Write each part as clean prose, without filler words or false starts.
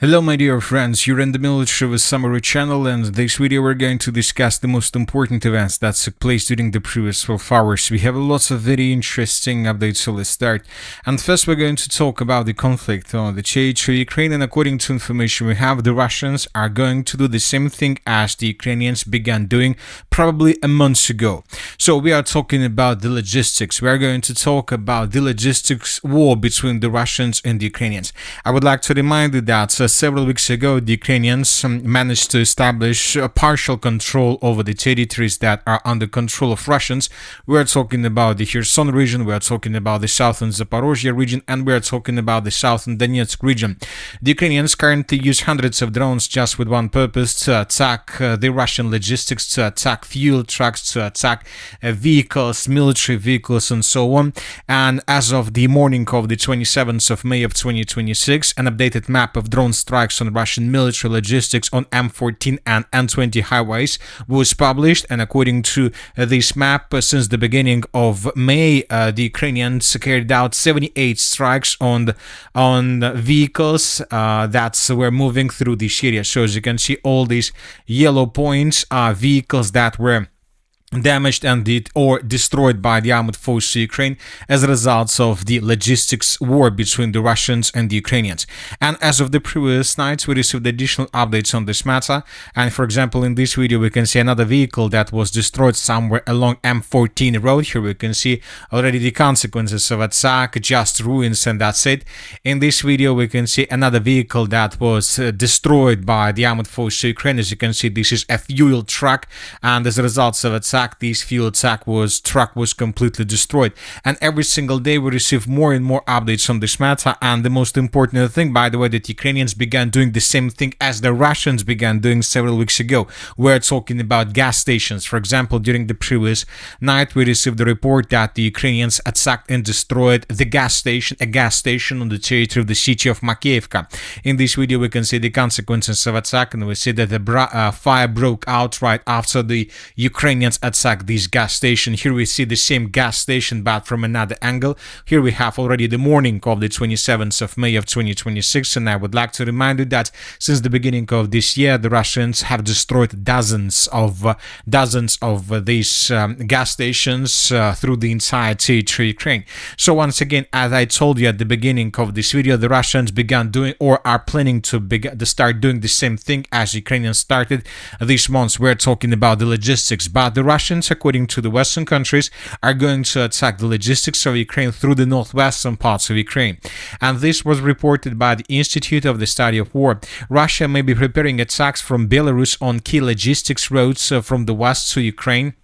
Hello my dear friends, you're in the Military with Summary channel, and in this video we're going to discuss the most important events that took place during the previous 12 hours. We have lots of very interesting updates, so let's start. And first we're going to talk about the conflict on the territory of Ukraine, and according to information we have, the Russians are going to do the same thing as the Ukrainians began doing probably a month ago. So we are talking about the logistics. We are going to talk about the logistics war between the Russians and the Ukrainians. I would like to remind you that several weeks ago, the Ukrainians managed to establish a partial control over the territories that are under control of Russians. We are talking about the Kherson region, we are talking about the southern Zaporozhye region, and we are talking about the southern Donetsk region. The Ukrainians currently use hundreds of drones just with one purpose: to attack the Russian logistics, to attack fuel trucks, to attack vehicles, military vehicles, and so on. And as of the morning of the 27th of May of 2026, an updated map of drone strikes on Russian military logistics on M14 and N20 highways was published, and according to this map, since the beginning of May, the Ukrainians carried out 78 strikes on vehicles that were moving through this area. So as you can see, all these yellow points are vehicles that were damaged and destroyed by the armed forces of Ukraine as a result of the logistics war between the Russians and the Ukrainians. And as of the previous nights, we received additional updates on this matter. And for example, in this video, we can see another vehicle that was destroyed somewhere along M14 road. Here we can see already the consequences of attack, just ruins, and that's it. In this video, we can see another vehicle that was destroyed by the armed forces of Ukraine. As you can see, this is a fuel truck, and as a result of attack, this fuel truck was completely destroyed. And every single day we receive more and more updates on this matter. And the most important thing, by the way, that Ukrainians began doing the same thing as the Russians began doing several weeks ago. We're talking about gas stations. For example, during the previous night we received the report that the Ukrainians attacked and destroyed a gas station on the territory of the city of Makeyevka. In this video we can see the consequences of attack, and we see that the fire broke out right after the Ukrainians attack this gas station. Here we see the same gas station but from another angle. Here we have already the morning of the 27th of May of 2026, and I would like to remind you that since the beginning of this year the Russians have destroyed dozens of these gas stations through the entire territory of Ukraine. So once again, as I told you at the beginning of this video, the Russians began doing or are planning to start doing the same thing as Ukrainians started this month. We're talking about the logistics, but the Russians, according to the Western countries, are going to attack the logistics of Ukraine through the northwestern parts of Ukraine. And this was reported by the Institute of the Study of War. Russia may be preparing attacks from Belarus on key logistics roads from the west to Ukraine.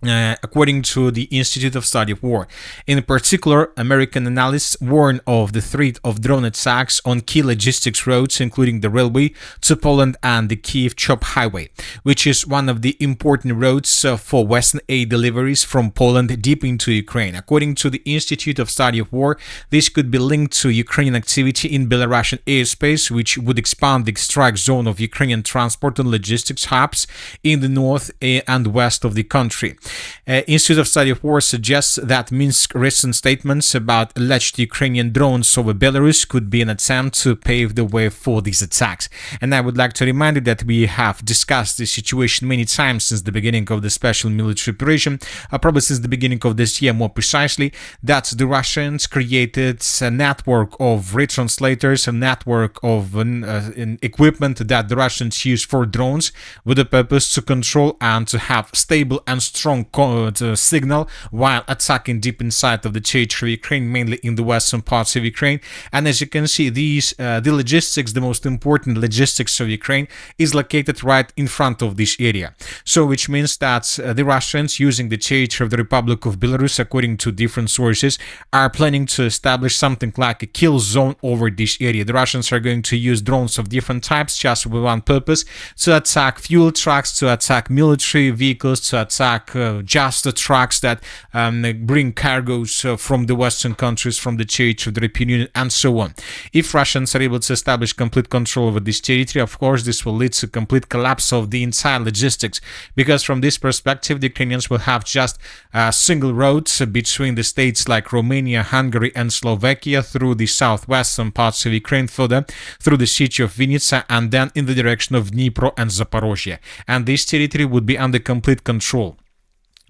According to the Institute of Study of War. In particular, American analysts warn of the threat of drone attacks on key logistics roads, including the railway to Poland and the Kiev-Chop highway, which is one of the important roads for Western aid deliveries from Poland deep into Ukraine. According to the Institute of Study of War, this could be linked to Ukrainian activity in Belarusian airspace, which would expand the strike zone of Ukrainian transport and logistics hubs in the north and west of the country. Institute of Study of War suggests that Minsk's recent statements about alleged Ukrainian drones over Belarus could be an attempt to pave the way for these attacks. And I would like to remind you that we have discussed this situation many times since the beginning of the special military operation, probably since the beginning of this year more precisely, that the Russians created a network of retranslators, a network of equipment that the Russians use for drones with the purpose to control and to have stable and strong signal while attacking deep inside of the territory of Ukraine, mainly in the western parts of Ukraine. And as you can see, the logistics, the most important logistics of Ukraine, is located right in front of this area. So which means that the Russians, using the territory of the Republic of Belarus, according to different sources, are planning to establish something like a kill zone over this area. The Russians are going to use drones of different types just with one purpose: to attack fuel trucks, to attack military vehicles, to attack just the trucks that bring cargoes from the Western countries, from the territory of the European Union, and so on. If Russians are able to establish complete control over this territory, of course, this will lead to complete collapse of the entire logistics, because from this perspective, the Ukrainians will have just single roads between the states like Romania, Hungary, and Slovakia through the southwestern parts of Ukraine, further through the city of Vinnytsia, and then in the direction of Dnipro and Zaporozhye. And this territory would be under complete control.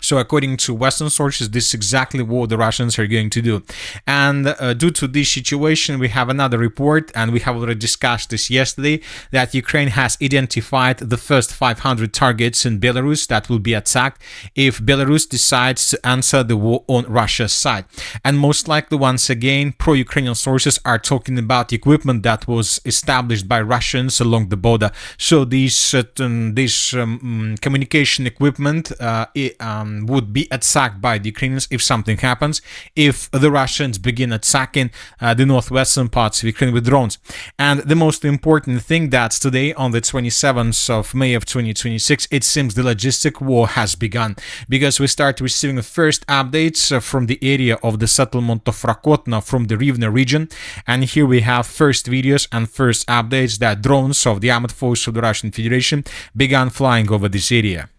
So according to Western sources, this is exactly what the Russians are going to do. And due to this situation, we have another report, and we have already discussed this yesterday, that Ukraine has identified the first 500 targets in Belarus that will be attacked if Belarus decides to answer the war on Russia's side. And most likely, once again, pro-Ukrainian sources are talking about equipment that was established by Russians along the border. So this communication equipment would be attacked by the Ukrainians if something happens, if the Russians begin attacking the northwestern parts of Ukraine with drones. And the most important thing, that today, on the 27th of May of 2026, it seems the logistic war has begun, because we start receiving the first updates from the area of the settlement of Rakotna from the Rivne region. And here we have first videos and first updates that drones of the armed forces of the Russian Federation began flying over this area.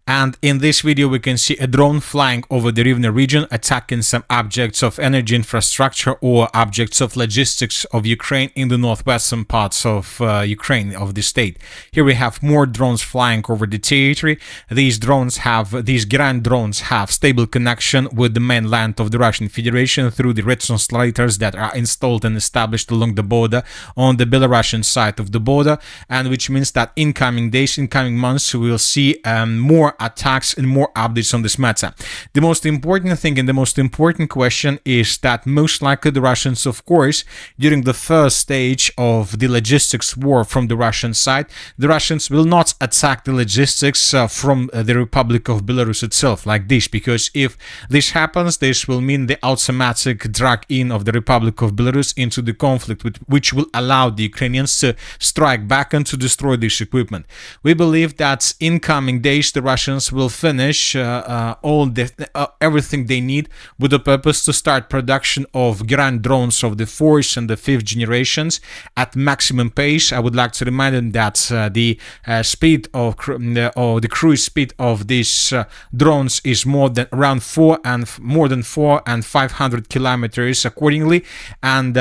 And in this video, we can see a drone flying over the Rivne region, attacking some objects of energy infrastructure or objects of logistics of Ukraine in the northwestern parts of Ukraine, of the state. Here we have more drones flying over the territory. These grand drones have stable connection with the mainland of the Russian Federation through the retranslators that are installed and established along the border on the Belarusian side of the border, and which means that in coming days, in coming months, we will see more attacks and more updates on this matter. The most important thing and the most important question is that most likely the Russians, of course, during the first stage of the logistics war from the Russian side, the Russians will not attack the logistics from the Republic of Belarus itself like this, because if this happens, this will mean the automatic drag in of the Republic of Belarus into the conflict, which will allow the Ukrainians to strike back and to destroy this equipment. We believe that in coming days, the Russians will finish everything they need with the purpose to start production of grand drones of the fourth and the fifth generations at maximum pace. I would like to remind them that the speed of the cruise speed of these drones is more than 4 and 500 kilometers accordingly. And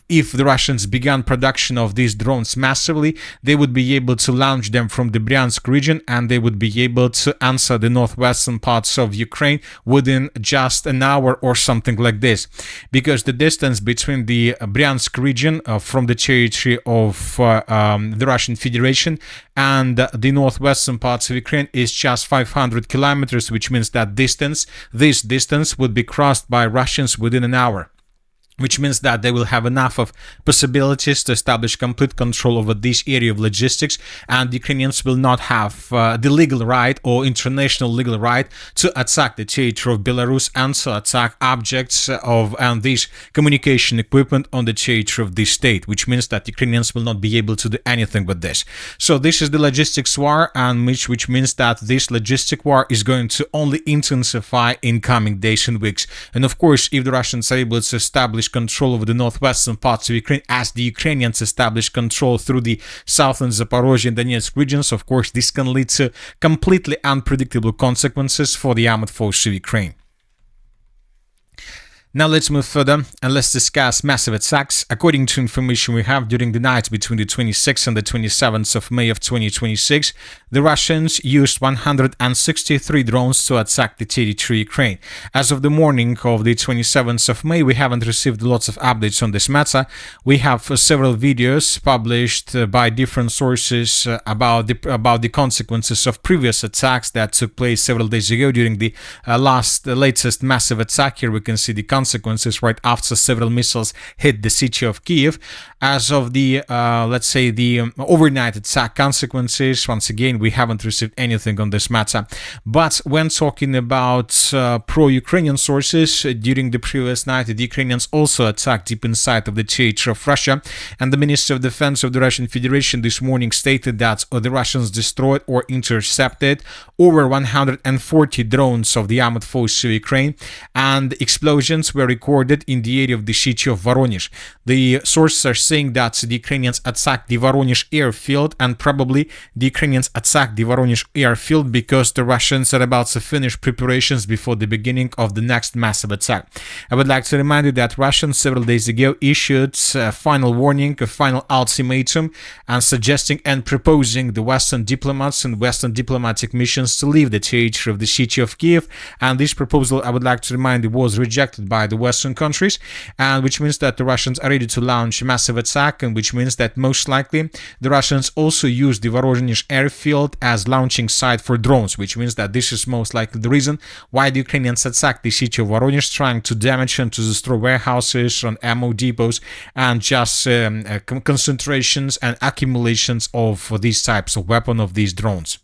if the Russians began production of these drones massively, they would be able to launch them from the Bryansk region, and they would be able to answer the northwestern parts of Ukraine within just an hour or something like this, because the distance between the Bryansk region from the territory of the Russian Federation and the northwestern parts of Ukraine is just 500 kilometers, which means that this distance would be crossed by Russians within an hour. Which means that they will have enough of possibilities to establish complete control over this area of logistics, and the Ukrainians will not have the legal right or international legal right to attack the territory of Belarus and to attack objects and this communication equipment on the territory of this state, which means that Ukrainians will not be able to do anything with this. So this is the logistics war, and which means that this logistic war is going to only intensify in coming days and weeks. And of course, if the Russians are able to establish control over the northwestern parts of Ukraine, as the Ukrainians establish control through the southern Zaporozhye and Donetsk regions, of course, this can lead to completely unpredictable consequences for the armed forces of Ukraine. Now let's move further and let's discuss massive attacks. According to information we have, during the night between the 26th and the 27th of May of 2026, the Russians used 163 drones to attack the territory of Ukraine. As of the morning of the 27th of May, we haven't received lots of updates on this matter. We have several videos published by different sources about the consequences of previous attacks that took place several days ago during the latest massive attack. Here we can see the consequences right after several missiles hit the city of Kiev. as of the, let's say, the overnight attack consequences, once again, we haven't received anything on this matter. But when talking about pro-Ukrainian sources, during the previous night, the Ukrainians also attacked deep inside of the theater of Russia, and the Minister of Defense of the Russian Federation this morning stated that the Russians destroyed or intercepted over 140 drones of the armed forces of Ukraine, and explosions were recorded in the area of the city of Voronezh. The sources are saying that the Ukrainians attacked the Voronezh airfield, and probably the Ukrainians attacked the Voronezh airfield because the Russians are about to finish preparations before the beginning of the next massive attack. I would like to remind you that Russians several days ago issued a final warning, a final ultimatum, and suggesting and proposing the Western diplomats and Western diplomatic missions to leave the theater of the city of Kiev. And this proposal, I would like to remind you, was rejected by the Western countries, and which means that the Russians are ready to launch a massive attack, and which means that most likely the Russians also use the Voronezh airfield as launching site for drones, which means that this is most likely the reason why the Ukrainians attacked the city of Voronezh, trying to damage and to destroy warehouses and ammo depots and just concentrations and accumulations of these types of weapons, of these drones.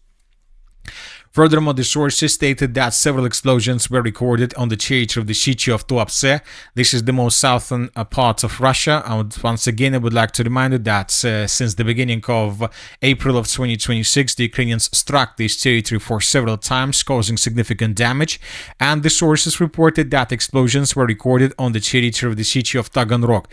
Furthermore, the sources stated that several explosions were recorded on the theater of the city of Tuapse. This is the most southern part of Russia. And once again, I would like to remind you that since the beginning of April of 2026, the Ukrainians struck this territory for several times, causing significant damage. And the sources reported that explosions were recorded on the territory of the city of Taganrog.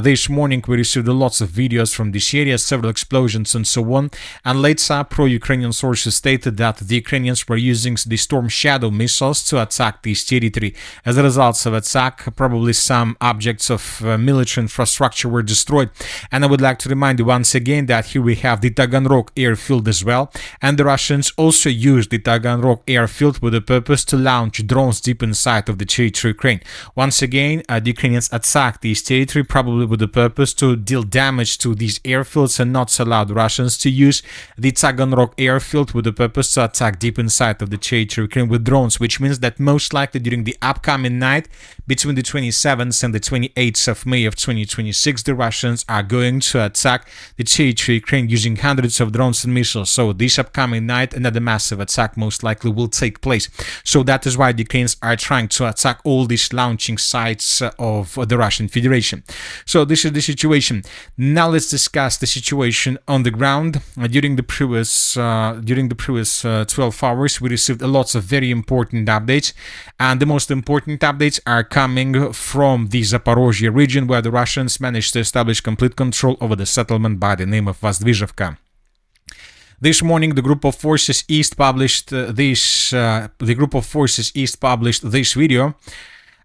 This morning, we received lots of videos from this area, several explosions and so on. And later, pro-Ukrainian sources stated that the Ukrainians were using the Storm Shadow missiles to attack this territory. As a result of attack, probably some objects of military infrastructure were destroyed. And I would like to remind you once again that here we have the Taganrog airfield as well, and the Russians also used the Taganrog airfield with the purpose to launch drones deep inside of the territory of Ukraine. Once again, the Ukrainians attacked this territory probably with the purpose to deal damage to these airfields and not allow the Russians to use the Taganrog airfield with the purpose to attack deep inside of the territory of Ukraine with drones, which means that most likely during the upcoming night between the 27th and the 28th of May of 2026, the Russians are going to attack the territory of Ukraine using hundreds of drones and missiles. So this upcoming night, another massive attack most likely will take place. So that is why the Ukrainians are trying to attack all these launching sites of the Russian Federation. So this is the situation. Now let's discuss the situation on the ground. During the previous 12 hours, we received lots of very important updates, and the most important updates are coming from the Zaporozhye region, where the Russians managed to establish complete control over the settlement by the name of Vozdvyzhevka. This morning, the Group of Forces East published this video.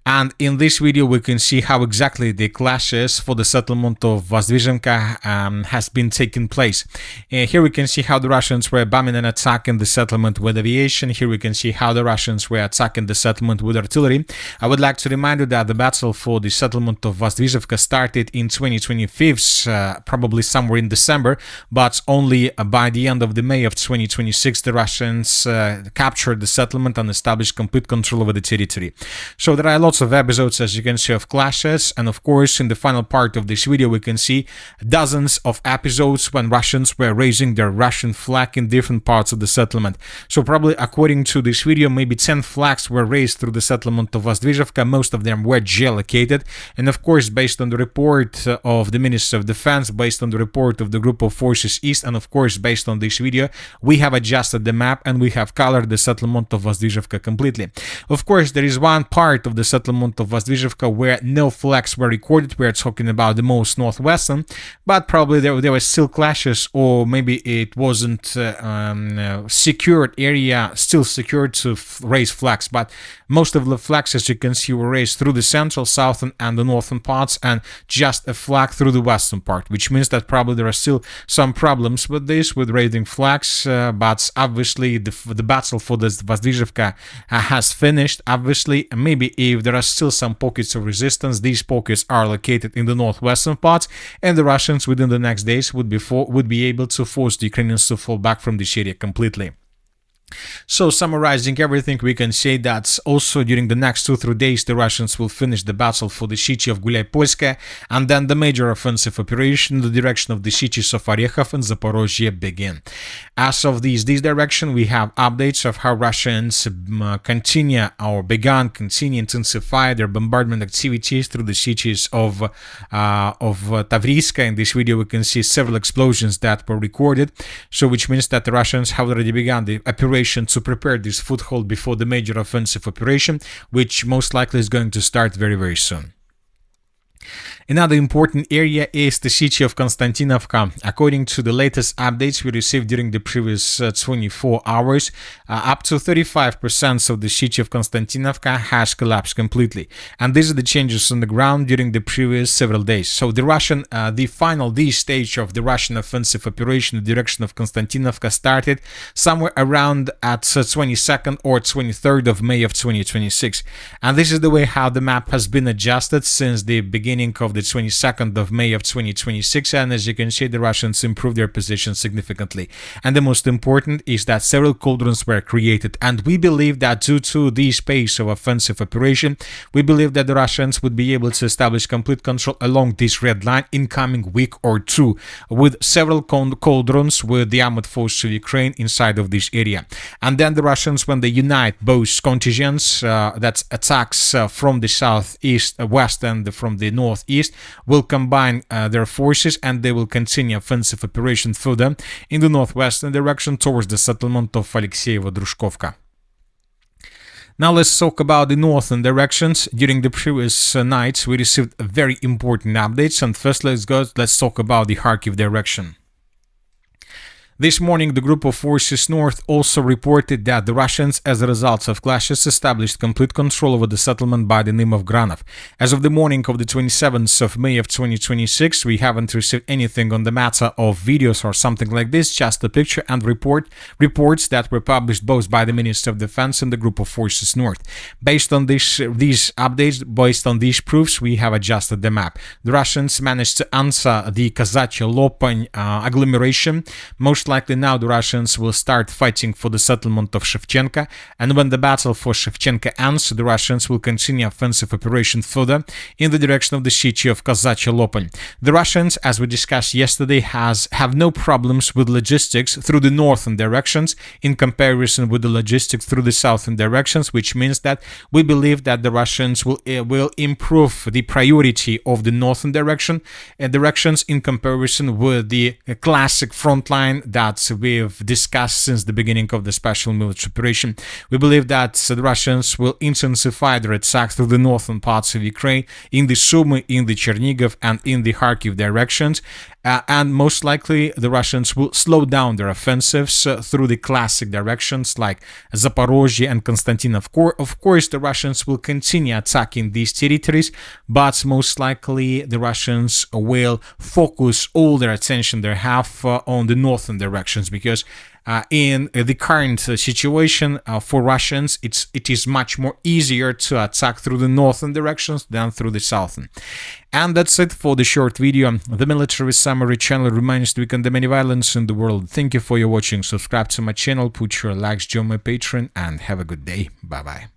And in this video, we can see how exactly the clashes for the settlement of Vozdvyzhevka has been taking place. Here we can see how the Russians were bombing and attacking the settlement with aviation. Here we can see how the Russians were attacking the settlement with artillery. I would like to remind you that the battle for the settlement of Vozdvyzhevka started in 2025, probably somewhere in December, but only by the end of the May of 2026, the Russians captured the settlement and established complete control over the territory. So there are lots of episodes, as you can see, of clashes, and of course in the final part of this video we can see dozens of episodes when Russians were raising their Russian flag in different parts of the settlement. So probably according to this video, maybe 10 flags were raised through the settlement of Vozdvyzhevka. Most of them were geolocated, and of course based on the report of the Minister of Defense, based on the report of the Group of Forces East, and of course based on this video, we have adjusted the map and we have colored the settlement of Vozdvyzhevka completely. Of course, there is one part of the settlement of Vozdvyzhevka where no flags were recorded. We are talking about the most northwestern, but probably there were still clashes, or maybe it wasn't secured area, still secured to raise flags. But most of the flags, as you can see, were raised through the central, southern and the northern parts, and just a flag through the western part, which means that probably there are still some problems with this, with raising flags, but obviously the battle for the Vozdvyzhevka has finished. Obviously, maybe if there are still some pockets of resistance, these pockets are located in the northwestern parts, and the Russians within the next days would be able to force the Ukrainians to fall back from this area completely. So, summarizing everything, we can say that also during the next 2-3 days, the Russians will finish the battle for the city of Guliai-Polskaya, and then the major offensive operation in the direction of the cities of Orekhov and Zaporozhye begin. As of these direction, we have updates of how Russians continue intensify their bombardment activities through the cities of Tavriska. In this video, we can see several explosions that were recorded, so which means that the Russians have already begun the operation to prepare this foothold before the major offensive operation, which most likely is going to start very, very soon. Another important area is the city of Kostiantynivka. According to the latest updates we received during the previous 24 hours, up to 35% of the city of Kostiantynivka has collapsed completely. And these are the changes on the ground during the previous several days. So the final stage of the Russian offensive operation in the direction of Kostiantynivka started somewhere around at 22nd or 23rd of May of 2026. And this is the way how the map has been adjusted since the beginning of the 22nd of May of 2026, and as you can see, the Russians improved their position significantly. And the most important is that several cauldrons were created, and we believe that due to this pace of offensive operation, we believe that the Russians would be able to establish complete control along this red line in coming week or two, with several cauldrons with the armored forces of Ukraine inside of this area. And then the Russians, when they unite both contingents, that attacks from the southeast, west, and from the northeast, will combine their forces, and they will continue offensive operation further in the northwestern direction towards the settlement of Alexeyevo-Drushkovka. Now let's talk about the northern directions. During the previous nights, we received very important updates, and first let's talk about the Kharkiv direction. This morning, the group of forces north also reported that the Russians, as a result of clashes, established complete control over the settlement by the name of Granov. As of the morning of the 27th of May of 2026, we haven't received anything on the matter of videos or something like this, just a picture and reports that were published both by the Minister of Defense and the group of forces north. Based on these updates, based on these proofs, we have adjusted the map. The Russians managed to answer the Kazachye Lopань agglomeration. Most likely now the Russians will start fighting for the settlement of Shevchenka, and when the battle for Shevchenka ends, the Russians will continue offensive operation further in the direction of the city of Kazachye Lopань. The Russians, as we discussed yesterday, have no problems with logistics through the northern directions in comparison with the logistics through the southern directions, which means that we believe that the Russians will improve the priority of the northern directions in comparison with the classic front line that we've discussed since the beginning of the special military operation. We believe that the Russians will intensify their attacks through the northern parts of Ukraine, in the Sumy, in the Chernihiv, and in the Kharkiv directions, and most likely the Russians will slow down their offensives through the classic directions like Zaporozhye and Konstantinov. Of course, the Russians will continue attacking these territories, but most likely the Russians will focus all their attention they have on the northern directions, because in the current situation for Russians, it is much more easier to attack through the northern directions than through the southern. And that's it for the short video. The military summary channel remains to condemn any violence in the world. Thank you for your watching. Subscribe to my channel, put your likes, join my Patreon, and have a good day. Bye bye.